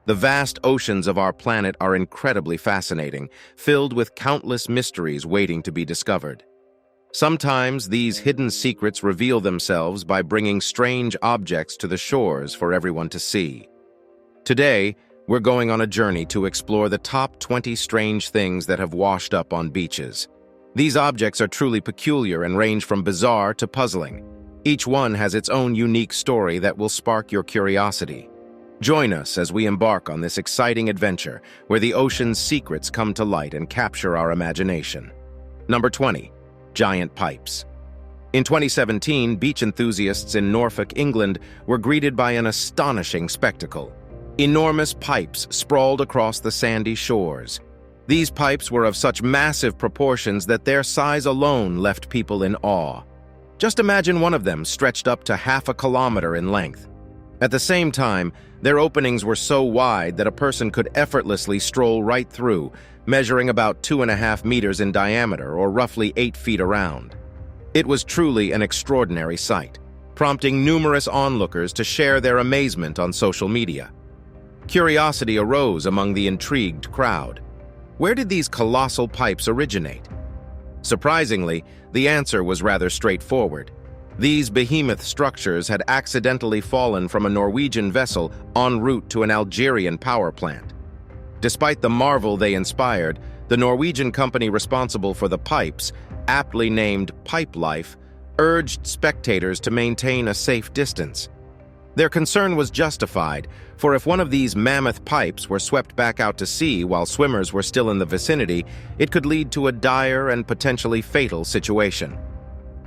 The vast oceans of our planet are incredibly fascinating, filled with countless mysteries waiting to be discovered. Sometimes these hidden secrets reveal themselves by bringing strange objects to the shores for everyone to see. Today, we're going on a journey to explore the top 20 strange things that have washed up on beaches. These objects are truly peculiar and range from bizarre to puzzling. Each one has its own unique story that will spark your curiosity. Join us as we embark on this exciting adventure where the ocean's secrets come to light and capture our imagination. Number 20. Giant pipes. In 2017, beach enthusiasts in Norfolk, England, were greeted by an astonishing spectacle. Enormous pipes sprawled across the sandy shores. These pipes were of such massive proportions that their size alone left people in awe. Just imagine one of them stretched up to half a kilometer in length. At the same time, their openings were so wide that a person could effortlessly stroll right through, measuring about 2.5 meters in diameter or roughly 8 feet around. It was truly an extraordinary sight, prompting numerous onlookers to share their amazement on social media. Curiosity arose among the intrigued crowd. Where did these colossal pipes originate? Surprisingly, the answer was rather straightforward. These behemoth structures had accidentally fallen from a Norwegian vessel en route to an Algerian power plant. Despite the marvel they inspired, the Norwegian company responsible for the pipes, aptly named Pipe Life, urged spectators to maintain a safe distance. Their concern was justified, for if one of these mammoth pipes were swept back out to sea while swimmers were still in the vicinity, it could lead to a dire and potentially fatal situation.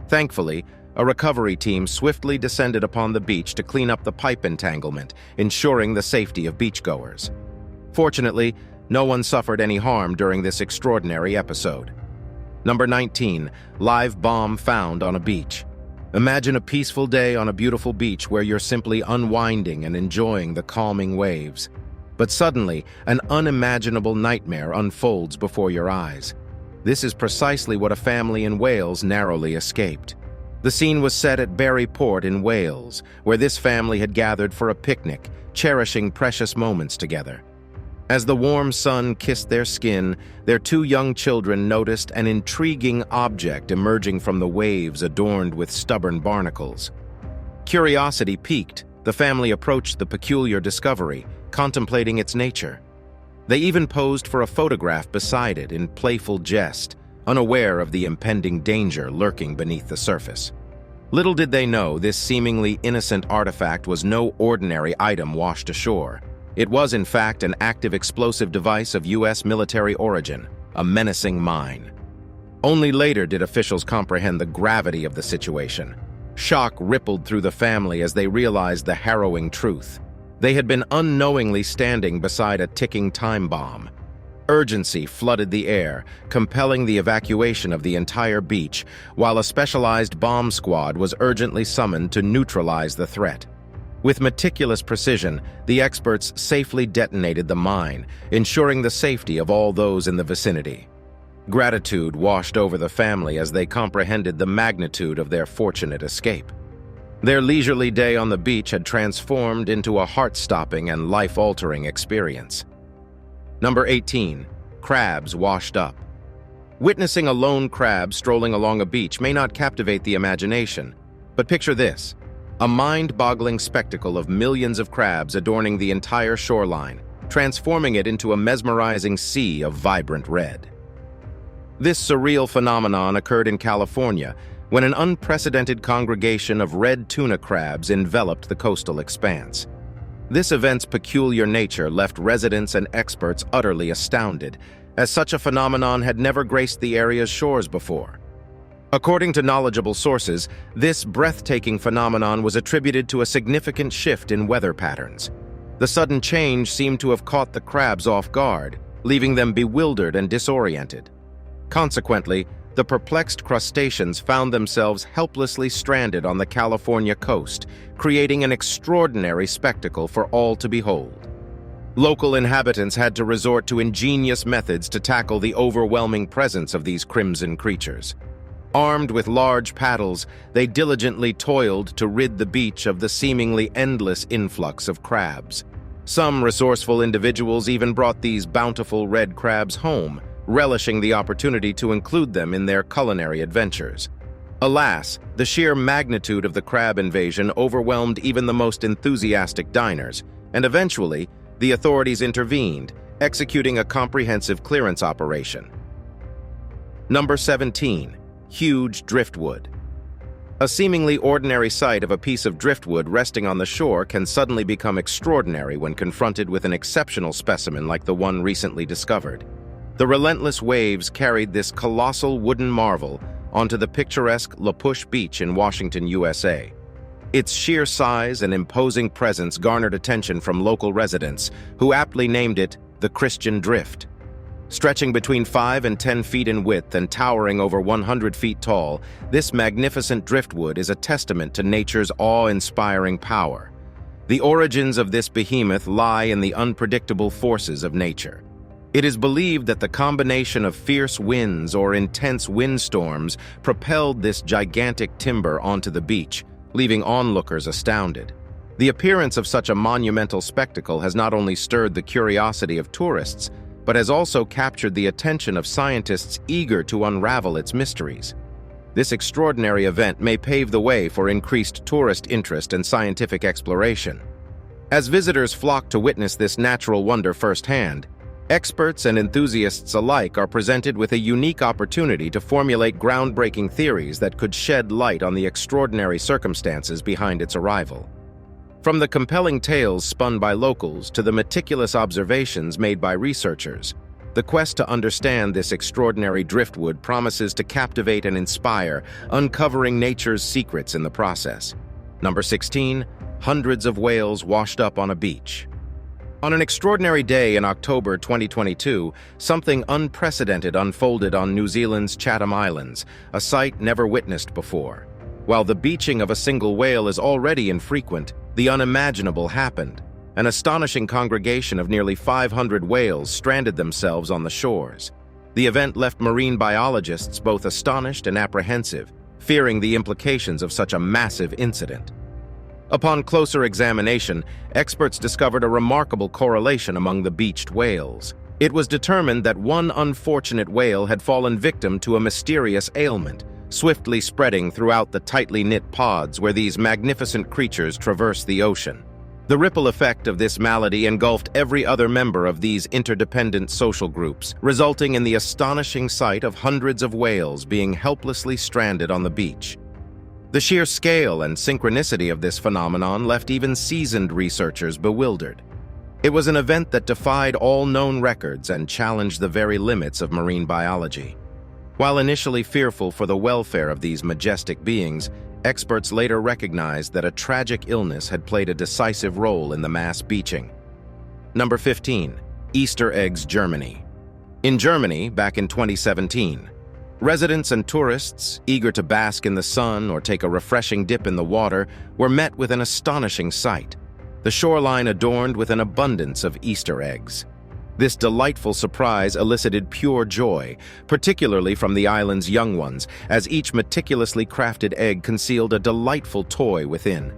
Thankfully, a recovery team swiftly descended upon the beach to clean up the pipe entanglement, ensuring the safety of beachgoers. Fortunately, no one suffered any harm during this extraordinary episode. Number 19. Live bomb found on a beach. Imagine a peaceful day on a beautiful beach where you're simply unwinding and enjoying the calming waves. But suddenly, an unimaginable nightmare unfolds before your eyes. This is precisely what a family in Wales narrowly escaped. The scene was set at Bury Port in Wales, where this family had gathered for a picnic, cherishing precious moments together. As the warm sun kissed their skin, their 2 young children noticed an intriguing object emerging from the waves adorned with stubborn barnacles. Curiosity piqued, the family approached the peculiar discovery, contemplating its nature. They even posed for a photograph beside it in playful jest, unaware of the impending danger lurking beneath the surface. Little did they know this seemingly innocent artifact was no ordinary item washed ashore. It was, in fact, an active explosive device of U.S. military origin, a menacing mine. Only later did officials comprehend the gravity of the situation. Shock rippled through the family as they realized the harrowing truth. They had been unknowingly standing beside a ticking time bomb. Urgency flooded the air, compelling the evacuation of the entire beach, while a specialized bomb squad was urgently summoned to neutralize the threat. With meticulous precision, the experts safely detonated the mine, ensuring the safety of all those in the vicinity. Gratitude washed over the family as they comprehended the magnitude of their fortunate escape. Their leisurely day on the beach had transformed into a heart-stopping and life-altering experience. Number 18. Crabs washed up. Witnessing a lone crab strolling along a beach may not captivate the imagination, but picture this: a mind-boggling spectacle of millions of crabs adorning the entire shoreline, transforming it into a mesmerizing sea of vibrant red. This surreal phenomenon occurred in California when an unprecedented congregation of red tuna crabs enveloped the coastal expanse. This event's peculiar nature left residents and experts utterly astounded, as such a phenomenon had never graced the area's shores before. According to knowledgeable sources, this breathtaking phenomenon was attributed to a significant shift in weather patterns. The sudden change seemed to have caught the crabs off guard, leaving them bewildered and disoriented. Consequently, the perplexed crustaceans found themselves helplessly stranded on the California coast, creating an extraordinary spectacle for all to behold. Local inhabitants had to resort to ingenious methods to tackle the overwhelming presence of these crimson creatures. Armed with large paddles, they diligently toiled to rid the beach of the seemingly endless influx of crabs. Some resourceful individuals even brought these bountiful red crabs home, relishing the opportunity to include them in their culinary adventures. Alas, the sheer magnitude of the crab invasion overwhelmed even the most enthusiastic diners, and eventually, the authorities intervened, executing a comprehensive clearance operation. Number 17. Huge driftwood. A seemingly ordinary sight of a piece of driftwood resting on the shore can suddenly become extraordinary when confronted with an exceptional specimen like the one recently discovered. The relentless waves carried this colossal wooden marvel onto the picturesque La Push Beach in Washington, USA. Its sheer size and imposing presence garnered attention from local residents, who aptly named it the Christian Drift. Stretching between 5 and 10 feet in width and towering over 100 feet tall, this magnificent driftwood is a testament to nature's awe-inspiring power. The origins of this behemoth lie in the unpredictable forces of nature. It is believed that the combination of fierce winds or intense windstorms propelled this gigantic timber onto the beach, leaving onlookers astounded. The appearance of such a monumental spectacle has not only stirred the curiosity of tourists, but has also captured the attention of scientists eager to unravel its mysteries. This extraordinary event may pave the way for increased tourist interest and scientific exploration. As visitors flock to witness this natural wonder firsthand, experts and enthusiasts alike are presented with a unique opportunity to formulate groundbreaking theories that could shed light on the extraordinary circumstances behind its arrival. From the compelling tales spun by locals to the meticulous observations made by researchers, the quest to understand this extraordinary driftwood promises to captivate and inspire, uncovering nature's secrets in the process. Number 16. Hundreds of whales washed up on a beach. On an extraordinary day in October 2022, something unprecedented unfolded on New Zealand's Chatham Islands, a sight never witnessed before. While the beaching of a single whale is already infrequent, the unimaginable happened. An astonishing congregation of nearly 500 whales stranded themselves on the shores. The event left marine biologists both astonished and apprehensive, fearing the implications of such a massive incident. Upon closer examination, experts discovered a remarkable correlation among the beached whales. It was determined that one unfortunate whale had fallen victim to a mysterious ailment, swiftly spreading throughout the tightly knit pods where these magnificent creatures traverse the ocean. The ripple effect of this malady engulfed every other member of these interdependent social groups, resulting in the astonishing sight of hundreds of whales being helplessly stranded on the beach. The sheer scale and synchronicity of this phenomenon left even seasoned researchers bewildered. It was an event that defied all known records and challenged the very limits of marine biology. While initially fearful for the welfare of these majestic beings, experts later recognized that a tragic illness had played a decisive role in the mass beaching. Number 15. Easter eggs, Germany. In Germany, back in 2017, residents and tourists, eager to bask in the sun or take a refreshing dip in the water, were met with an astonishing sight: the shoreline adorned with an abundance of Easter eggs. This delightful surprise elicited pure joy, particularly from the island's young ones, as each meticulously crafted egg concealed a delightful toy within.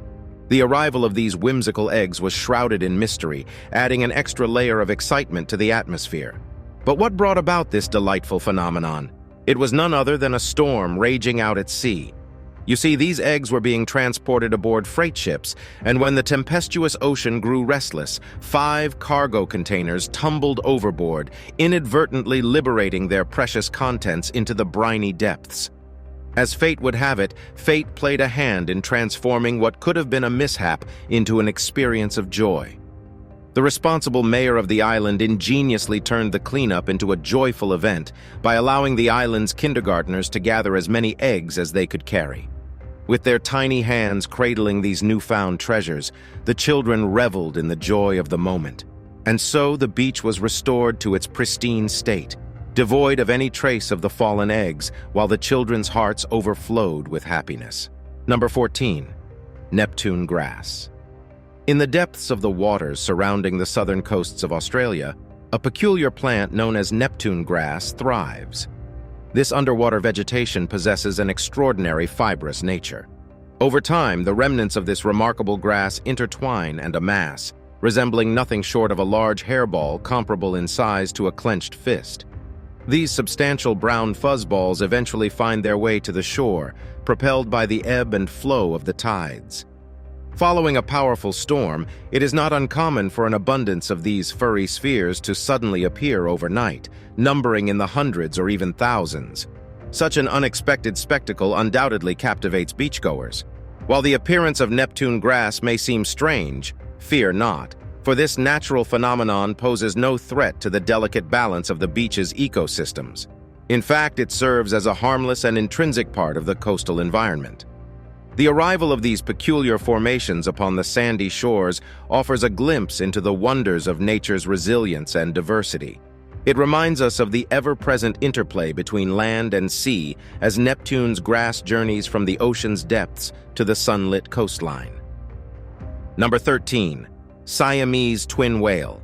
The arrival of these whimsical eggs was shrouded in mystery, adding an extra layer of excitement to the atmosphere. But what brought about this delightful phenomenon? It was none other than a storm raging out at sea. You see, these eggs were being transported aboard freight ships, and when the tempestuous ocean grew restless, 5 cargo containers tumbled overboard, inadvertently liberating their precious contents into the briny depths. As fate would have it, fate played a hand in transforming what could have been a mishap into an experience of joy. The responsible mayor of the island ingeniously turned the cleanup into a joyful event by allowing the island's kindergartners to gather as many eggs as they could carry. With their tiny hands cradling these newfound treasures, the children reveled in the joy of the moment. And so the beach was restored to its pristine state, devoid of any trace of the fallen eggs, while the children's hearts overflowed with happiness. Number 14. Neptune grass. In the depths of the waters surrounding the southern coasts of Australia, a peculiar plant known as Neptune grass thrives. This underwater vegetation possesses an extraordinary fibrous nature. Over time, the remnants of this remarkable grass intertwine and amass, resembling nothing short of a large hairball comparable in size to a clenched fist. These substantial brown fuzzballs eventually find their way to the shore, propelled by the ebb and flow of the tides. Following a powerful storm, it is not uncommon for an abundance of these furry spheres to suddenly appear overnight, numbering in the hundreds or even thousands. Such an unexpected spectacle undoubtedly captivates beachgoers. While the appearance of Neptune grass may seem strange, fear not, for this natural phenomenon poses no threat to the delicate balance of the beach's ecosystems. In fact, it serves as a harmless and intrinsic part of the coastal environment. The arrival of these peculiar formations upon the sandy shores offers a glimpse into the wonders of nature's resilience and diversity. It reminds us of the ever-present interplay between land and sea as Neptune's grass journeys from the ocean's depths to the sunlit coastline. Number 13. Siamese twin whale.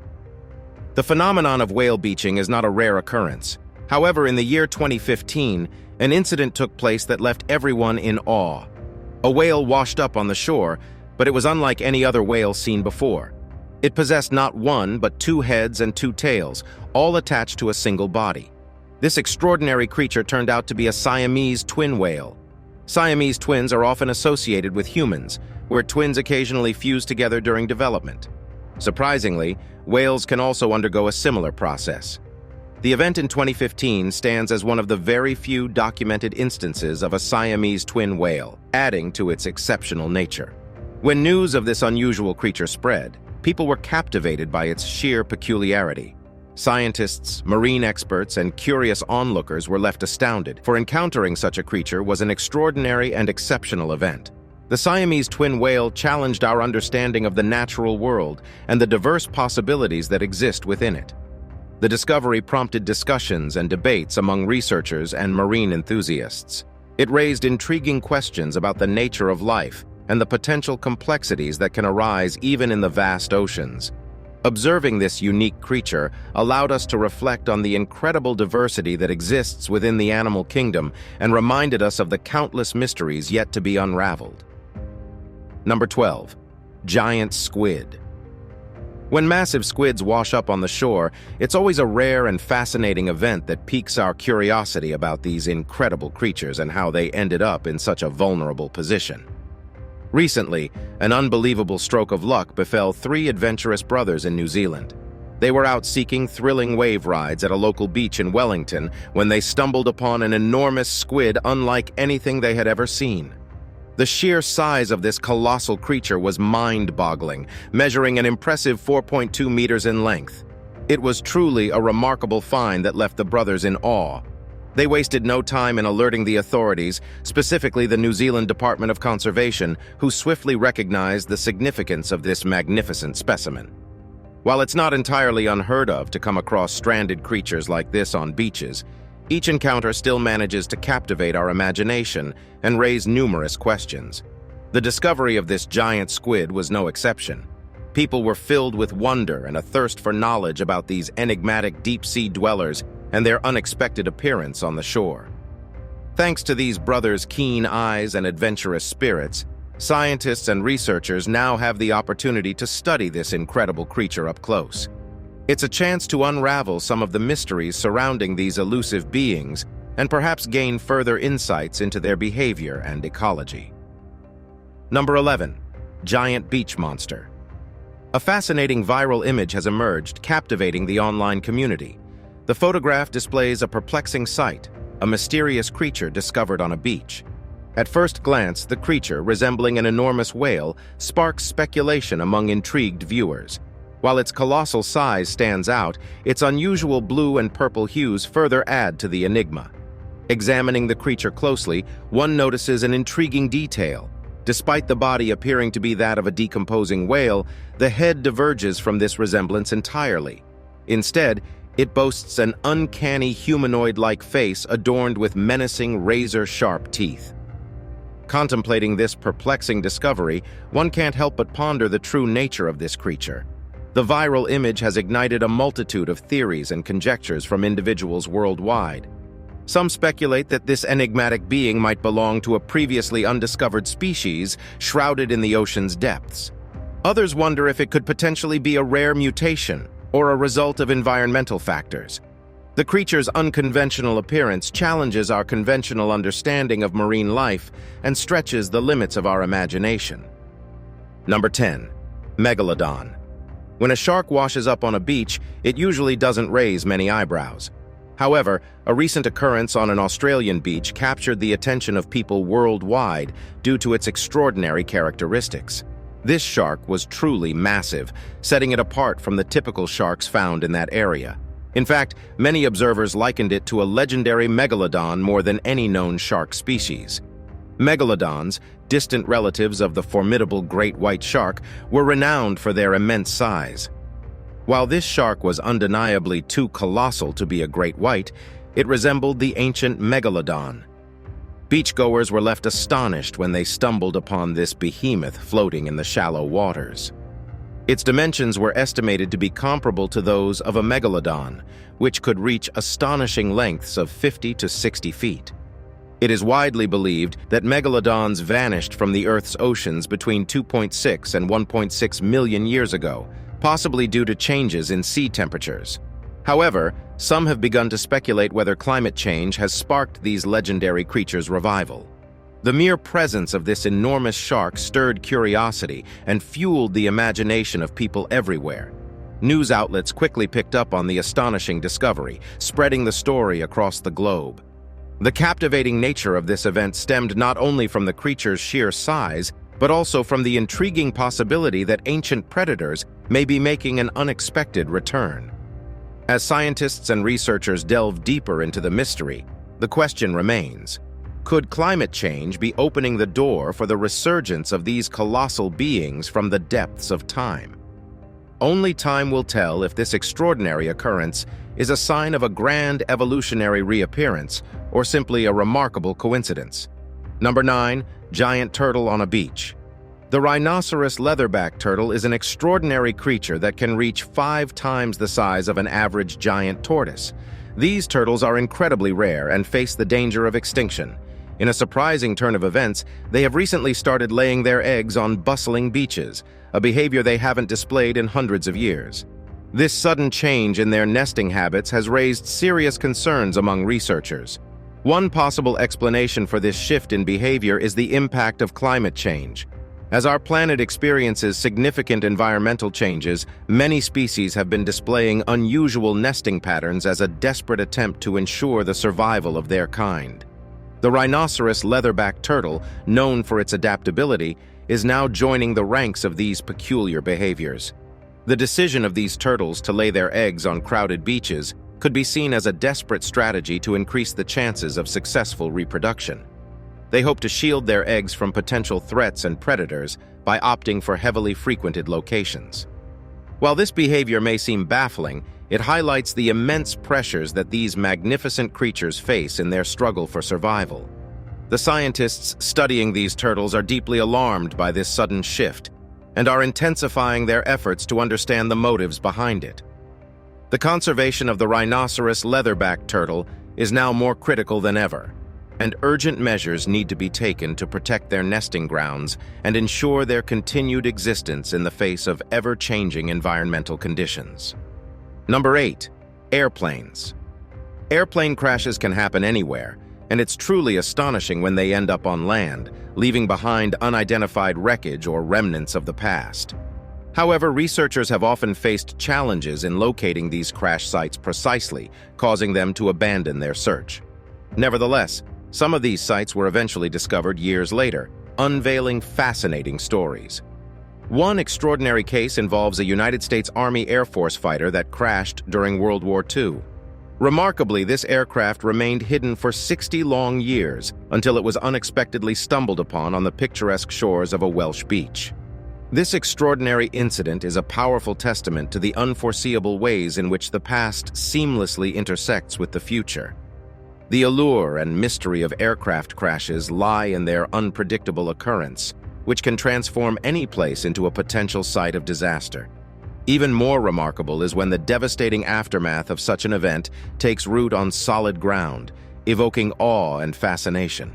The phenomenon of whale beaching is not a rare occurrence. However, in the year 2015, an incident took place that left everyone in awe. A whale washed up on the shore, but it was unlike any other whale seen before. It possessed not one, but two heads and two tails, all attached to a single body. This extraordinary creature turned out to be a Siamese twin whale. Siamese twins are often associated with humans, where twins occasionally fuse together during development. Surprisingly, whales can also undergo a similar process. The event in 2015 stands as one of the very few documented instances of a Siamese twin whale, adding to its exceptional nature. When news of this unusual creature spread, people were captivated by its sheer peculiarity. Scientists, marine experts, and curious onlookers were left astounded, for encountering such a creature was an extraordinary and exceptional event. The Siamese twin whale challenged our understanding of the natural world and the diverse possibilities that exist within it. The discovery prompted discussions and debates among researchers and marine enthusiasts. It raised intriguing questions about the nature of life and the potential complexities that can arise even in the vast oceans. Observing this unique creature allowed us to reflect on the incredible diversity that exists within the animal kingdom and reminded us of the countless mysteries yet to be unraveled. Number 12. Giant squid. When massive squids wash up on the shore, it's always a rare and fascinating event that piques our curiosity about these incredible creatures and how they ended up in such a vulnerable position. Recently, an unbelievable stroke of luck befell three adventurous brothers in New Zealand. They were out seeking thrilling wave rides at a local beach in Wellington when they stumbled upon an enormous squid unlike anything they had ever seen. The sheer size of this colossal creature was mind-boggling, measuring an impressive 4.2 meters in length. It was truly a remarkable find that left the brothers in awe. They wasted no time in alerting the authorities, specifically the New Zealand Department of Conservation, who swiftly recognized the significance of this magnificent specimen. While it's not entirely unheard of to come across stranded creatures like this on beaches, each encounter still manages to captivate our imagination and raise numerous questions. The discovery of this giant squid was no exception. People were filled with wonder and a thirst for knowledge about these enigmatic deep-sea dwellers and their unexpected appearance on the shore. Thanks to these brothers' keen eyes and adventurous spirits, scientists and researchers now have the opportunity to study this incredible creature up close. It's a chance to unravel some of the mysteries surrounding these elusive beings and perhaps gain further insights into their behavior and ecology. Number 11. Giant beach monster. A fascinating viral image has emerged, captivating the online community. The photograph displays a perplexing sight, a mysterious creature discovered on a beach. At first glance, the creature, resembling an enormous whale, sparks speculation among intrigued viewers. While its colossal size stands out, its unusual blue and purple hues further add to the enigma. Examining the creature closely, one notices an intriguing detail. Despite the body appearing to be that of a decomposing whale, the head diverges from this resemblance entirely. Instead, it boasts an uncanny humanoid-like face adorned with menacing razor-sharp teeth. Contemplating this perplexing discovery, one can't help but ponder the true nature of this creature. The viral image has ignited a multitude of theories and conjectures from individuals worldwide. Some speculate that this enigmatic being might belong to a previously undiscovered species shrouded in the ocean's depths. Others wonder if it could potentially be a rare mutation or a result of environmental factors. The creature's unconventional appearance challenges our conventional understanding of marine life and stretches the limits of our imagination. Number 10. Megalodon. When a shark washes up on a beach, it usually doesn't raise many eyebrows. However, a recent occurrence on an Australian beach captured the attention of people worldwide due to its extraordinary characteristics. This shark was truly massive, setting it apart from the typical sharks found in that area. In fact, many observers likened it to a legendary megalodon more than any known shark species. Megalodons, distant relatives of the formidable great white shark, were renowned for their immense size. While this shark was undeniably too colossal to be a great white, it resembled the ancient megalodon. Beachgoers were left astonished when they stumbled upon this behemoth floating in the shallow waters. Its dimensions were estimated to be comparable to those of a megalodon, which could reach astonishing lengths of 50 to 60 feet. It is widely believed that megalodons vanished from the Earth's oceans between 2.6 and 1.6 million years ago, possibly due to changes in sea temperatures. However, some have begun to speculate whether climate change has sparked these legendary creatures' revival. The mere presence of this enormous shark stirred curiosity and fueled the imagination of people everywhere. News outlets quickly picked up on the astonishing discovery, spreading the story across the globe. The captivating nature of this event stemmed not only from the creature's sheer size, but also from the intriguing possibility that ancient predators may be making an unexpected return. As scientists and researchers delve deeper into the mystery, the question remains: could climate change be opening the door for the resurgence of these colossal beings from the depths of time? Only time will tell if this extraordinary occurrence is a sign of a grand evolutionary reappearance or simply a remarkable coincidence. Number 9. Giant turtle on a beach. The rhinoceros leatherback turtle is an extraordinary creature that can reach 5 times the size of an average giant tortoise. These turtles are incredibly rare and face the danger of extinction. In a surprising turn of events, they have recently started laying their eggs on bustling beaches, a behavior they haven't displayed in hundreds of years. This sudden change in their nesting habits has raised serious concerns among researchers. One possible explanation for this shift in behavior is the impact of climate change. As our planet experiences significant environmental changes, many species have been displaying unusual nesting patterns as a desperate attempt to ensure the survival of their kind. The rhinoceros leatherback turtle, known for its adaptability, is now joining the ranks of these peculiar behaviors. The decision of these turtles to lay their eggs on crowded beaches could be seen as a desperate strategy to increase the chances of successful reproduction. They hope to shield their eggs from potential threats and predators by opting for heavily frequented locations. While this behavior may seem baffling, it highlights the immense pressures that these magnificent creatures face in their struggle for survival. The scientists studying these turtles are deeply alarmed by this sudden shift and are intensifying their efforts to understand the motives behind it. The conservation of the rhinoceros leatherback turtle is now more critical than ever, and urgent measures need to be taken to protect their nesting grounds and ensure their continued existence in the face of ever-changing environmental conditions. Number 8. Airplanes. Airplane crashes can happen anywhere, and it's truly astonishing when they end up on land, leaving behind unidentified wreckage or remnants of the past. However, researchers have often faced challenges in locating these crash sites precisely, causing them to abandon their search. Nevertheless, some of these sites were eventually discovered years later, unveiling fascinating stories. One extraordinary case involves a United States Army Air Force fighter that crashed during World War II. Remarkably, this aircraft remained hidden for 60 long years until it was unexpectedly stumbled upon on the picturesque shores of a Welsh beach. This extraordinary incident is a powerful testament to the unforeseeable ways in which the past seamlessly intersects with the future. The allure and mystery of aircraft crashes lie in their unpredictable occurrence, which can transform any place into a potential site of disaster. Even more remarkable is when the devastating aftermath of such an event takes root on solid ground, evoking awe and fascination.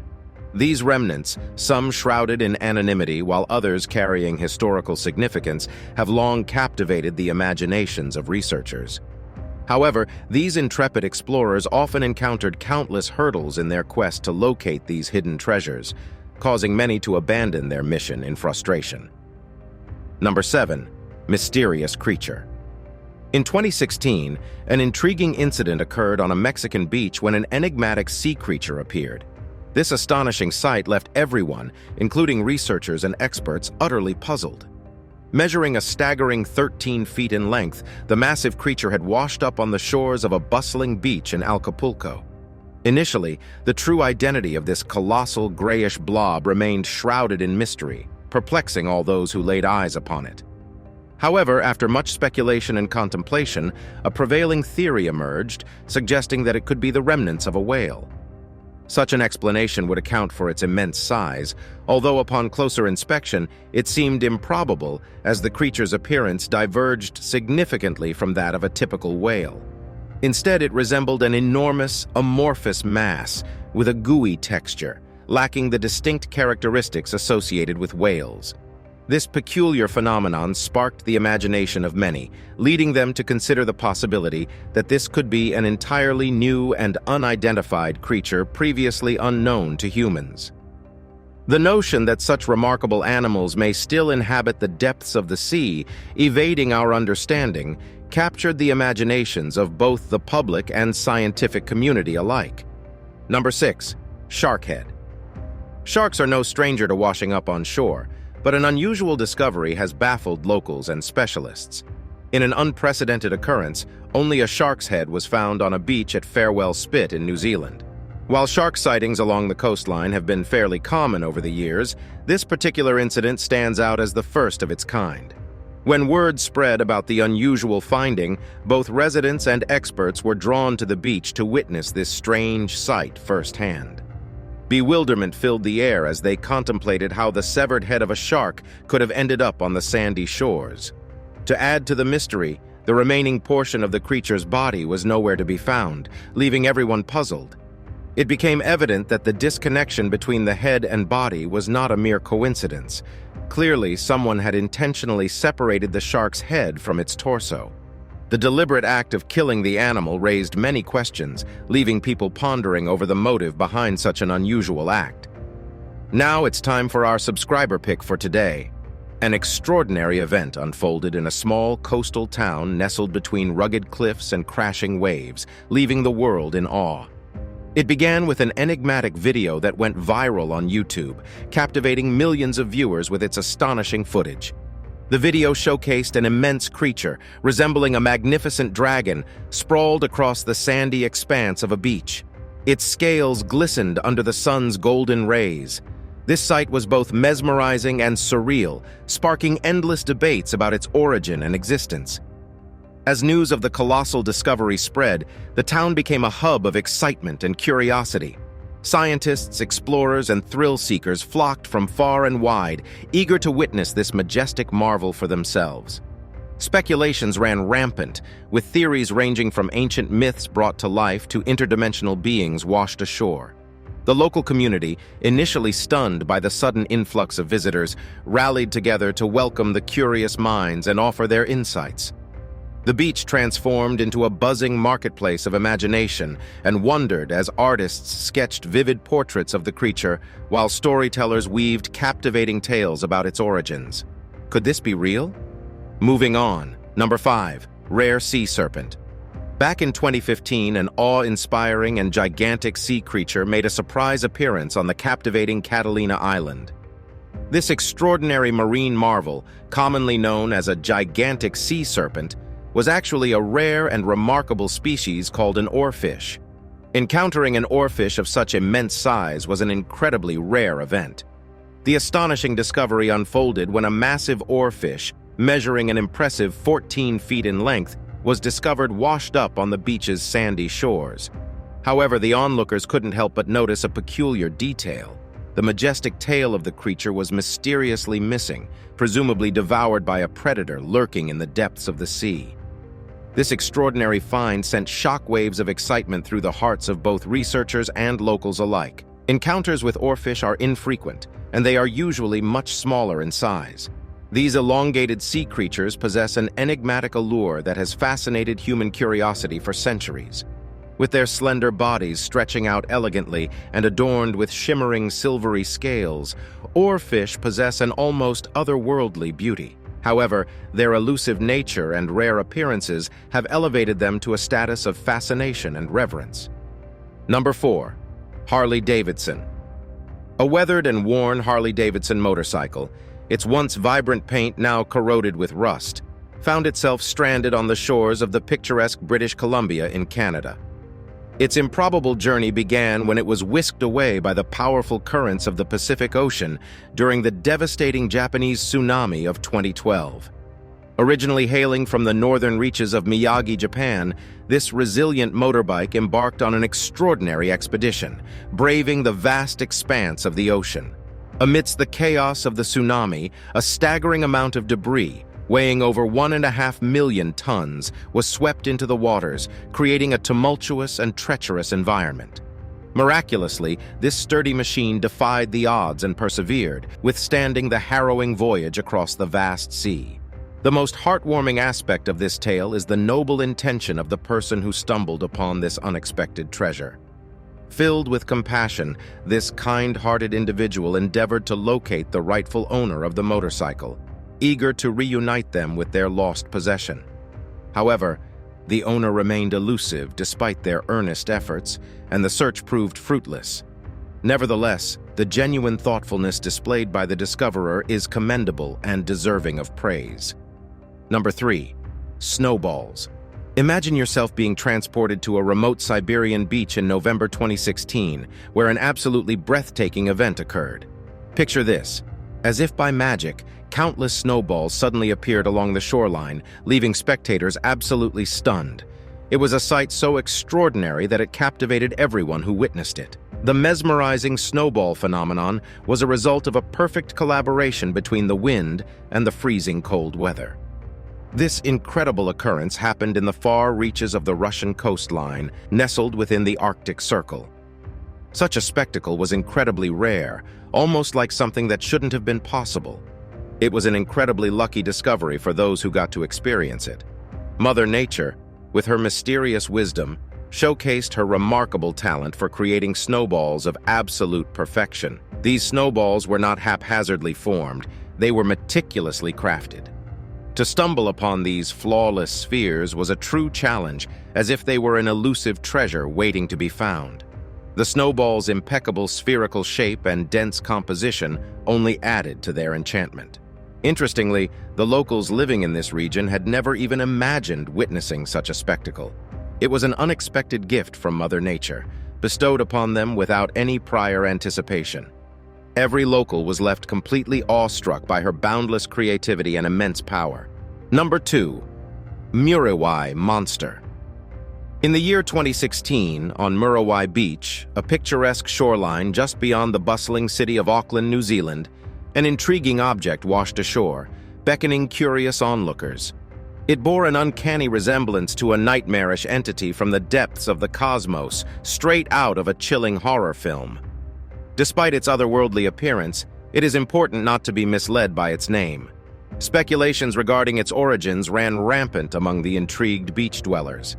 These remnants, some shrouded in anonymity while others carrying historical significance, have long captivated the imaginations of researchers. However, these intrepid explorers often encountered countless hurdles in their quest to locate these hidden treasures, causing many to abandon their mission in frustration. Number 7. Mysterious creature. In 2016, an intriguing incident occurred on a Mexican beach when an enigmatic sea creature appeared. This astonishing sight left everyone, including researchers and experts, utterly puzzled. Measuring a staggering 13 feet in length, the massive creature had washed up on the shores of a bustling beach in Acapulco. Initially, the true identity of this colossal grayish blob remained shrouded in mystery, perplexing all those who laid eyes upon it. However, after much speculation and contemplation, a prevailing theory emerged, suggesting that it could be the remnants of a whale. Such an explanation would account for its immense size, although upon closer inspection, it seemed improbable as the creature's appearance diverged significantly from that of a typical whale. Instead, it resembled an enormous, amorphous mass with a gooey texture, lacking the distinct characteristics associated with whales. This peculiar phenomenon sparked the imagination of many, leading them to consider the possibility that this could be an entirely new and unidentified creature previously unknown to humans. The notion that such remarkable animals may still inhabit the depths of the sea, evading our understanding, captured the imaginations of both the public and scientific community alike. Number 6. Shark head. Sharks are no stranger to washing up on shore, but an unusual discovery has baffled locals and specialists. In an unprecedented occurrence, only a shark's head was found on a beach at Farewell Spit in New Zealand. While shark sightings along the coastline have been fairly common over the years, this particular incident stands out as the first of its kind. When word spread about the unusual finding, both residents and experts were drawn to the beach to witness this strange sight firsthand. Bewilderment filled the air as they contemplated how the severed head of a shark could have ended up on the sandy shores. To add to the mystery, the remaining portion of the creature's body was nowhere to be found, leaving everyone puzzled. It became evident that the disconnection between the head and body was not a mere coincidence. Clearly, someone had intentionally separated the shark's head from its torso. The deliberate act of killing the animal raised many questions, leaving people pondering over the motive behind such an unusual act. Now it's time for our subscriber pick for today. An extraordinary event unfolded in a small coastal town nestled between rugged cliffs and crashing waves, leaving the world in awe. It began with an enigmatic video that went viral on YouTube, captivating millions of viewers with its astonishing footage. The video showcased an immense creature, resembling a magnificent dragon, sprawled across the sandy expanse of a beach. Its scales glistened under the sun's golden rays. This sight was both mesmerizing and surreal, sparking endless debates about its origin and existence. As news of the colossal discovery spread, the town became a hub of excitement and curiosity. Scientists, explorers, and thrill-seekers flocked from far and wide, eager to witness this majestic marvel for themselves. Speculations ran rampant, with theories ranging from ancient myths brought to life to interdimensional beings washed ashore. The local community, initially stunned by the sudden influx of visitors, rallied together to welcome the curious minds and offer their insights. The beach transformed into a buzzing marketplace of imagination and wondered as artists sketched vivid portraits of the creature while storytellers weaved captivating tales about its origins. Could this be real? Moving on. Number 5. Rare sea serpent. Back in 2015, an awe-inspiring and gigantic sea creature made a surprise appearance on the captivating Catalina Island. This extraordinary marine marvel, commonly known as a gigantic sea serpent, was actually a rare and remarkable species called an oarfish. Encountering an oarfish of such immense size was an incredibly rare event. The astonishing discovery unfolded when a massive oarfish, measuring an impressive 14 feet in length, was discovered washed up on the beach's sandy shores. However, the onlookers couldn't help but notice a peculiar detail. The majestic tail of the creature was mysteriously missing, presumably devoured by a predator lurking in the depths of the sea. This extraordinary find sent shockwaves of excitement through the hearts of both researchers and locals alike. Encounters with oarfish are infrequent, and they are usually much smaller in size. These elongated sea creatures possess an enigmatic allure that has fascinated human curiosity for centuries. With their slender bodies stretching out elegantly and adorned with shimmering silvery scales, oarfish possess an almost otherworldly beauty. However, their elusive nature and rare appearances have elevated them to a status of fascination and reverence. Number 4. Harley-Davidson. A weathered and worn Harley-Davidson motorcycle, its once vibrant paint now corroded with rust, found itself stranded on the shores of the picturesque British Columbia in Canada. Its improbable journey began when it was whisked away by the powerful currents of the Pacific Ocean during the devastating Japanese tsunami of 2012. Originally hailing from the northern reaches of Miyagi, Japan, this resilient motorbike embarked on an extraordinary expedition, braving the vast expanse of the ocean. Amidst the chaos of the tsunami, a staggering amount of debris, weighing over 1.5 million tons, was swept into the waters, creating a tumultuous and treacherous environment. Miraculously, this sturdy machine defied the odds and persevered, withstanding the harrowing voyage across the vast sea. The most heartwarming aspect of this tale is the noble intention of the person who stumbled upon this unexpected treasure. Filled with compassion, this kind-hearted individual endeavored to locate the rightful owner of the motorcycle, eager to reunite them with their lost possession. However, the owner remained elusive despite their earnest efforts, and the search proved fruitless. Nevertheless, the genuine thoughtfulness displayed by the discoverer is commendable and deserving of praise. Number 3. Snowballs. Imagine yourself being transported to a remote Siberian beach in November 2016, where an absolutely breathtaking event occurred. Picture this. As if by magic, countless snowballs suddenly appeared along the shoreline, leaving spectators absolutely stunned. It was a sight so extraordinary that it captivated everyone who witnessed it. The mesmerizing snowball phenomenon was a result of a perfect collaboration between the wind and the freezing cold weather. This incredible occurrence happened in the far reaches of the Russian coastline, nestled within the Arctic Circle. Such a spectacle was incredibly rare, almost like something that shouldn't have been possible. It was an incredibly lucky discovery for those who got to experience it. Mother Nature, with her mysterious wisdom, showcased her remarkable talent for creating snowballs of absolute perfection. These snowballs were not haphazardly formed, they were meticulously crafted. To stumble upon these flawless spheres was a true challenge, as if they were an elusive treasure waiting to be found. The snowball's impeccable spherical shape and dense composition only added to their enchantment. Interestingly, the locals living in this region had never even imagined witnessing such a spectacle. It was an unexpected gift from Mother Nature, bestowed upon them without any prior anticipation. Every local was left completely awestruck by her boundless creativity and immense power. Number 2. MURIWAI monster. In the year 2016, on MURIWAI Beach, a picturesque shoreline just beyond the bustling city of Auckland, New Zealand, an intriguing object washed ashore, beckoning curious onlookers. It bore an uncanny resemblance to a nightmarish entity from the depths of the cosmos, straight out of a chilling horror film. Despite its otherworldly appearance, it is important not to be misled by its name. Speculations regarding its origins ran rampant among the intrigued beach dwellers.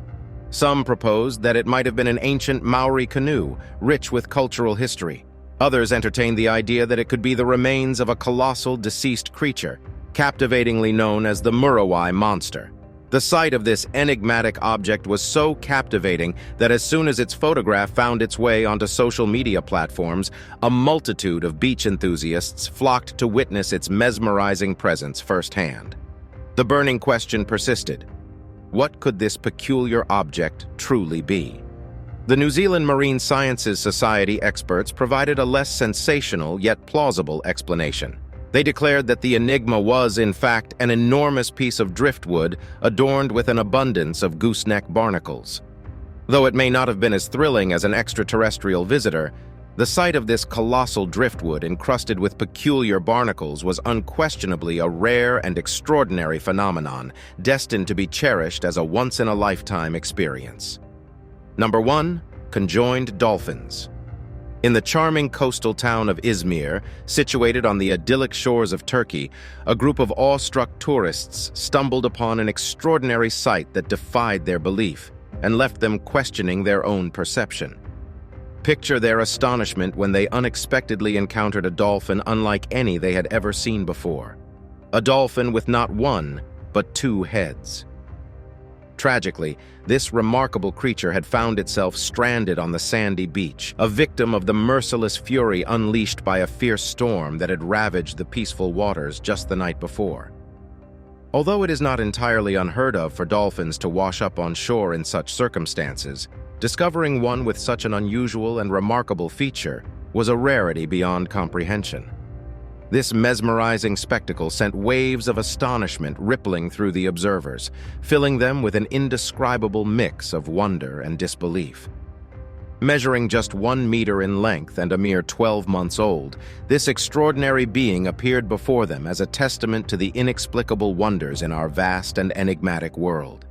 Some proposed that it might have been an ancient Maori canoe, rich with cultural history. Others entertained the idea that it could be the remains of a colossal deceased creature, captivatingly known as the MURIWAI monster. The sight of this enigmatic object was so captivating that as soon as its photograph found its way onto social media platforms, a multitude of beach enthusiasts flocked to witness its mesmerizing presence firsthand. The burning question persisted: what could this peculiar object truly be? The New Zealand Marine Sciences Society experts provided a less sensational yet plausible explanation. They declared that the enigma was, in fact, an enormous piece of driftwood adorned with an abundance of gooseneck barnacles. Though it may not have been as thrilling as an extraterrestrial visitor, the sight of this colossal driftwood encrusted with peculiar barnacles was unquestionably a rare and extraordinary phenomenon, destined to be cherished as a once-in-a-lifetime experience. Number 1. Conjoined dolphins. In the charming coastal town of Izmir, situated on the idyllic shores of Turkey, a group of awestruck tourists stumbled upon an extraordinary sight that defied their belief and left them questioning their own perception. Picture their astonishment when they unexpectedly encountered a dolphin unlike any they had ever seen before. A dolphin with not one, but two heads. Tragically, this remarkable creature had found itself stranded on the sandy beach, a victim of the merciless fury unleashed by a fierce storm that had ravaged the peaceful waters just the night before. Although it is not entirely unheard of for dolphins to wash up on shore in such circumstances, discovering one with such an unusual and remarkable feature was a rarity beyond comprehension. This mesmerizing spectacle sent waves of astonishment rippling through the observers, filling them with an indescribable mix of wonder and disbelief. Measuring just 1 meter in length and a mere 12 months old, this extraordinary being appeared before them as a testament to the inexplicable wonders in our vast and enigmatic world.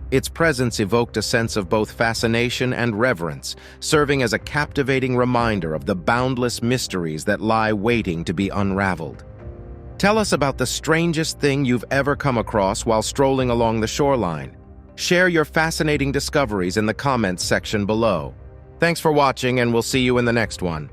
Its presence evoked a sense of both fascination and reverence, serving as a captivating reminder of the boundless mysteries that lie waiting to be unraveled. Tell us about the strangest thing you've ever come across while strolling along the shoreline. Share your fascinating discoveries in the comments section below. Thanks for watching, and we'll see you in the next one.